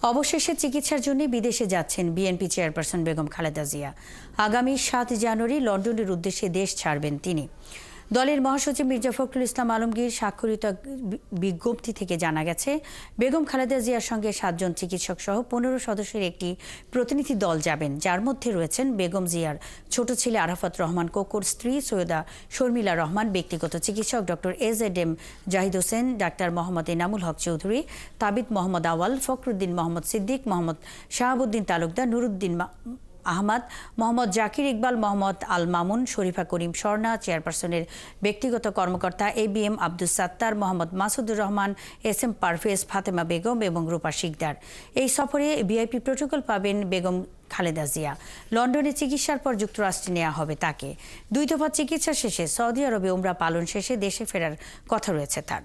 অবশেষে চিকিৎসার জন্য বিদেশে যাচ্ছেন বিএনপি চেয়ারপারসন বেগম খালেদা জিয়া। আগামী ৭ জানুয়ারি লন্ডনের উদ্দেশ্যে দেশ ছাড়বেন তিনি। দলের মহাসচিব মির্জা ফখরুল ইসলাম আলমগীর স্বাক্ষরিত বিজ্ঞপ্তি থেকে জানা গেছে, বেগম খালেদা জিয়ার সঙ্গে ৭ জন চিকিৎসক সহ ১৫ সদস্যের একটি প্রতিনিধি দল যাবেন, যার মধ্যে রয়েছেন বেগম জিয়ার ছোট ছেলে আরাফাত রহমান কোকোর স্ত্রী সৈয়দা শর্মিলা রহমান, ব্যক্তিগত চিকিৎসক ডক্টর এজএডএম জাহিদ হোসেন, ডাক্তার মোহাম্মদ এনামুল হক চৌধুরী, তাবিদ মোহাম্মদ আওয়াল, ফখরুদ্দিন মোহাম্মদ সিদ্দিক, মোহাম্মদ শাহাবুদ্দিন তালুকদার, নুরুদ্দিন আহমদ, মোহাম্মদ জাকির ইকবাল, মোহাম্মদ আল মামুন, শরীফা করিম স্বর্ণা, চেয়ারপারসনের ব্যক্তিগত কর্মকর্তা এবিএম আব্দুস সাত্তার, মোহাম্মদ মাসুদুর রহমান, এসএম পারভেজ, ফাতেমা বেগম এবং রূপা শিকদার। এই সফরে ভিআইপি প্রোটোকল পাবেন বেগম খালেদা জিয়া। লন্ডনে চিকিৎসার পর যুক্তরাষ্ট্রে নেওয়া হবে তাকে। 2 দফা চিকিৎসা শেষে সৌদি আরবে উমরা পালন শেষে দেশে ফেরার কথা রয়েছে তার।